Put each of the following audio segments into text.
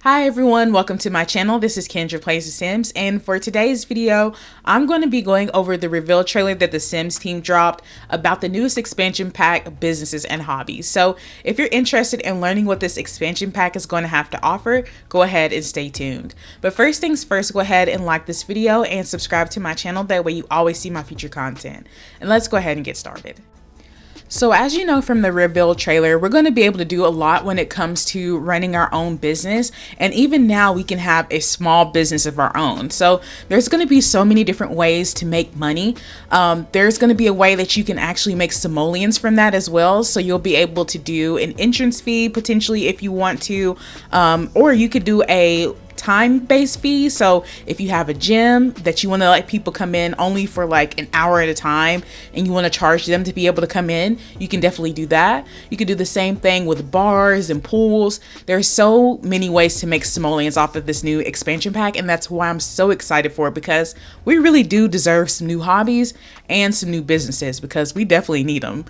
Hi everyone, welcome to my channel. This is Kendra Plays The Sims, and for today's video, I'm going to be going over the reveal trailer that the Sims team dropped about the newest expansion pack, Businesses and Hobbies. So if you're interested in learning what this expansion pack is going to have to offer, go ahead and stay tuned. But first things first, go ahead and like this video and subscribe to my channel. That way you always see my future content. And let's go ahead and get started. So as you know from the reveal trailer, we're going to be able to do a lot when it comes to running our own business. And even now we can have a small business of our own. So there's going to be so many different ways to make money. There's going to be a way that you can actually make simoleons from that as well. So you'll be able to do an entrance fee potentially if you want to, or you could do a time-based fee. So if you have a gym that you want to let people come in only for like an hour at a time and you want to charge them to be able to come in, you can definitely do that. You could do the same thing with bars and pools. There's so many ways to make simoleons off of this new expansion pack, and that's why I'm so excited for it, because we really do deserve some new hobbies and some new businesses, because we definitely need them.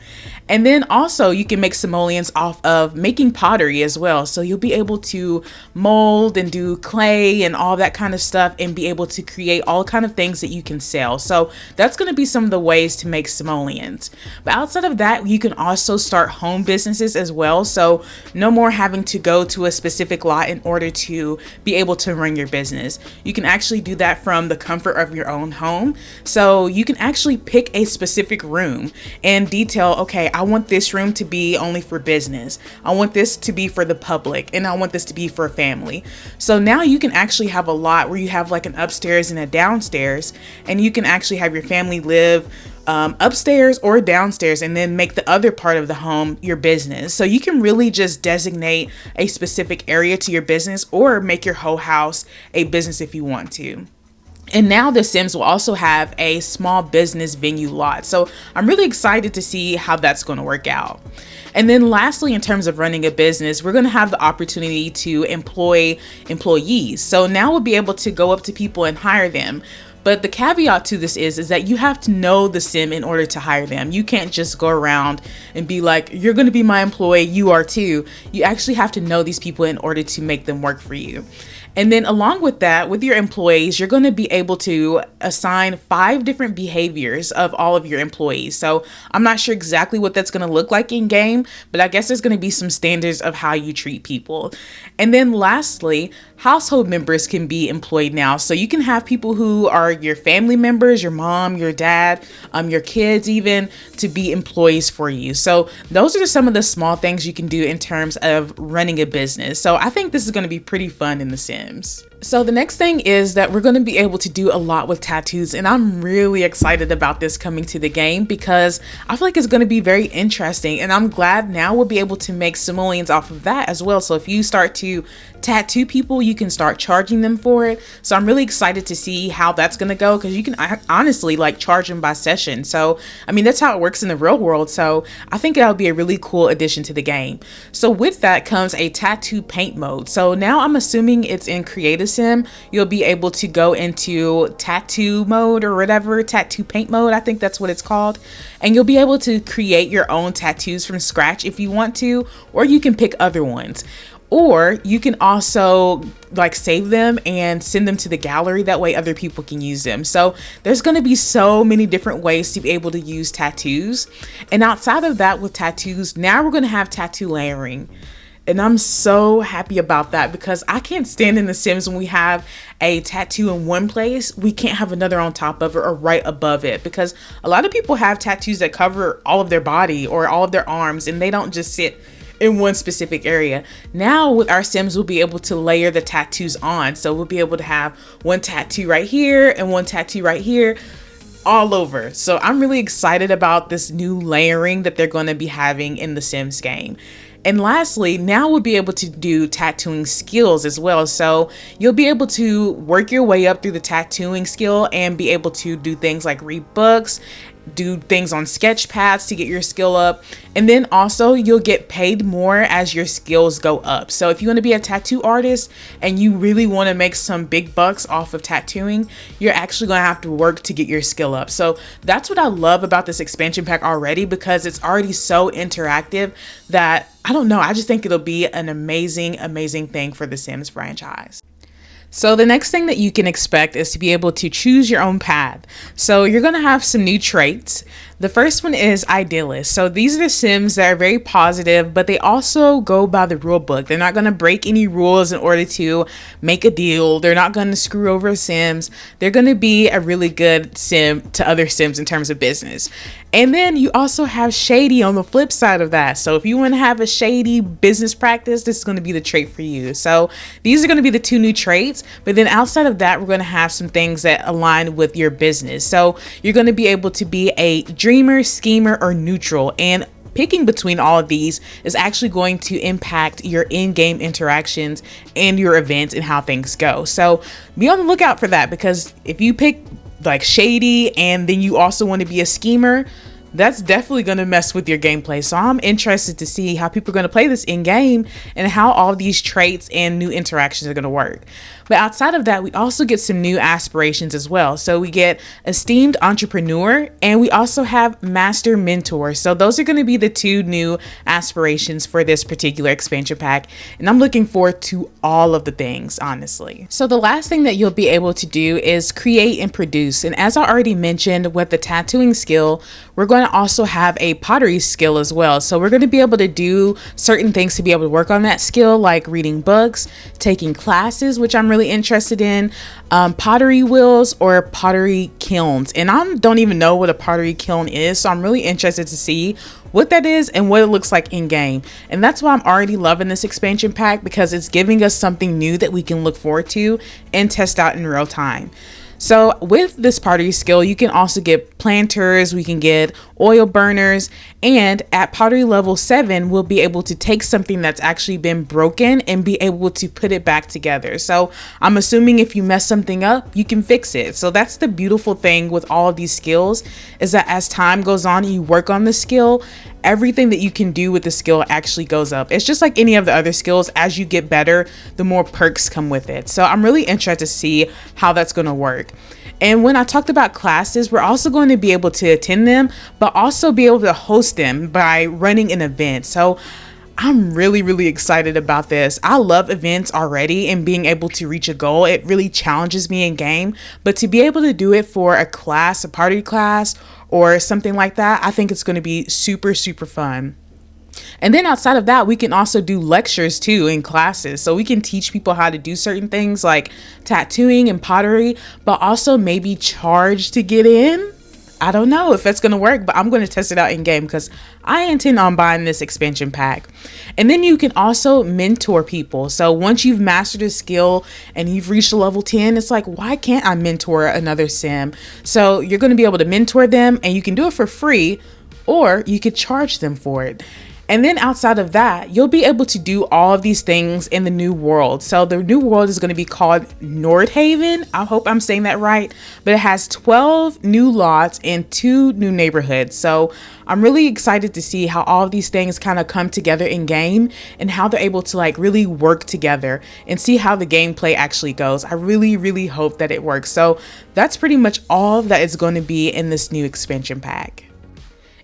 And then also you can make simoleons off of making pottery as well. So you'll be able to mold and do clay and all that kind of stuff and be able to create all kind of things that you can sell. So that's going to be some of the ways to make simoleons. But outside of that, you can also start home businesses as well. So no more having to go to a specific lot in order to be able to run your business. You can actually do that from the comfort of your own home. So you can actually pick a specific room and detail, okay, I want this room to be only for business. I want this to be for the public, and I want this to be for a family. So now you can actually have a lot where you have like an upstairs and a downstairs, and you can actually have your family live upstairs or downstairs and then make the other part of the home your business. So you can really just designate a specific area to your business or make your whole house a business if you want to. And now the Sims will also have a small business venue lot. So I'm really excited to see how that's going to work out. And then lastly, in terms of running a business, we're going to have the opportunity to employ employees. So now we'll be able to go up to people and hire them. But the caveat to this is that you have to know the Sim in order to hire them. You can't just go around and be like, you're going to be my employee, you are too. You actually have to know these people in order to make them work for you. And then along with that, with your employees, you're going to be able to assign 5 different behaviors of all of your employees. So I'm not sure exactly what that's going to look like in game, but I guess there's going to be some standards of how you treat people. And then lastly, household members can be employed now. So you can have people who are your family members, your mom, your dad, your kids even, to be employees for you. So those are just some of the small things you can do in terms of running a business. So I think this is going to be pretty fun in The Sims. So the next thing is that we're going to be able to do a lot with tattoos, and I'm really excited about this coming to the game because I feel like it's going to be very interesting, and I'm glad now we'll be able to make simoleons off of that as well. So if you start to tattoo people, you can start charging them for it. So I'm really excited to see how that's going to go, because you can honestly like charge them by session. So I mean, that's how it works in the real world. So I think that'll be a really cool addition to the game. So with that comes a tattoo paint mode. So now I'm assuming it's in Creative Sim, you'll be able to go into tattoo mode or whatever, tattoo paint mode, I think that's what it's called. And you'll be able to create your own tattoos from scratch if you want to, or you can pick other ones. Or you can also like save them and send them to the gallery. That way other people can use them. So there's going to be so many different ways to be able to use tattoos. And outside of that, with tattoos, now we're going to have tattoo layering. And I'm so happy about that, because I can't stand in The Sims when we have a tattoo in one place, we can't have another on top of it or right above it, because a lot of people have tattoos that cover all of their body or all of their arms, and they don't just sit in one specific area. Now with our Sims, we'll be able to layer the tattoos on. So we'll be able to have one tattoo right here and one tattoo right here, all over. So I'm really excited about this new layering that they're going to be having in the Sims game. And lastly, now we'll be able to do tattooing skills as well. So you'll be able to work your way up through the tattooing skill and be able to do things like read books do things on sketch pads to get your skill up. And then also you'll get paid more as your skills go up. So if you want to be a tattoo artist and you really want to make some big bucks off of tattooing, you're actually going to have to work to get your skill up. So that's what I love about this expansion pack already, because it's already so interactive that I don't know, I just think it'll be an amazing thing for the Sims franchise. So the next thing that you can expect is to be able to choose your own path. So you're going to have some new traits. The first one is idealist. So these are the Sims that are very positive, but they also go by the rule book. They're not going to break any rules in order to make a deal. They're not going to screw over Sims. They're going to be a really good Sim to other Sims in terms of business. And then you also have shady on the flip side of that. So if you want to have a shady business practice, this is going to be the trait for you. So these are going to be the two new traits. But then outside of that, we're going to have some things that align with your business. So you're going to be able to be a dreamer, schemer, or neutral. And picking between all of these is actually going to impact your in-game interactions and your events and how things go. So be on the lookout for that, because if you pick like shady and then you also want to be a schemer, that's definitely going to mess with your gameplay. So I'm interested to see how people are going to play this in game and how all these traits and new interactions are going to work. But outside of that, we also get some new aspirations as well. So we get esteemed entrepreneur, and we also have master mentor. So those are going to be the two new aspirations for this particular expansion pack. And I'm looking forward to all of the things, honestly. So the last thing that you'll be able to do is create and produce. And as I already mentioned with the tattooing skill, we're going to also have a pottery skill as well. So we're going to be able to do certain things to be able to work on that skill, like reading books, taking classes, which I'm really interested in, pottery wheels or pottery kilns. And I don't even know what a pottery kiln is, so I'm really interested to see what that is and what it looks like in game. And that's why I'm already loving this expansion pack, because it's giving us something new that we can look forward to and test out in real time. So with this pottery skill, you can also get planters, we can get oil burners, and at pottery level 7, we'll be able to take something that's actually been broken and be able to put it back together. So I'm assuming if you mess something up, you can fix it. So that's the beautiful thing with all of these skills, is that as time goes on and you work on the skill, everything that you can do with the skill actually goes up. It's just like any of the other skills. As you get better, the more perks come with it. So I'm really interested to see how that's going to work. And when I talked about classes, we're also going to be able to attend them, but also be able to host them by running an event. So I'm really excited about this. I love events already, and being able to reach a goal, it really challenges me in game. But to be able to do it for a class, a party class, or something like that, I think it's going to be super fun. And then outside of that, we can also do lectures too in classes. So we can teach people how to do certain things like tattooing and pottery, but also maybe charge to get in. I don't know if that's going to work, but I'm going to test it out in game because I intend on buying this expansion pack. And then you can also mentor people. So once you've mastered a skill and you've reached a level 10, it's like, why can't I mentor another sim? So you're going to be able to mentor them, and you can do it for free, or you could charge them for it. And then outside of that, you'll be able to do all of these things in the new world. So the new world is going to be called Nordhaven. I hope I'm saying that right. But it has 12 new lots and 2 new neighborhoods. So I'm really excited to see how all of these things kind of come together in game and how they're able to like really work together and see how the gameplay actually goes. I really hope that it works. So that's pretty much all that is going to be in this new expansion pack.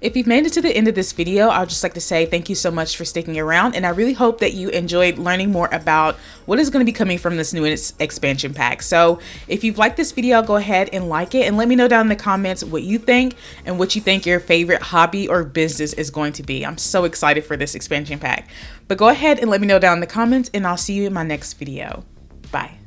If you've made it to the end of this video, I'd just like to say thank you so much for sticking around, and I really hope that you enjoyed learning more about what is going to be coming from this new expansion pack. So if you've liked this video, go ahead and like it and let me know down in the comments what you think and what you think your favorite hobby or business is going to be. I'm so excited for this expansion pack. But go ahead and let me know down in the comments, and I'll see you in my next video. Bye.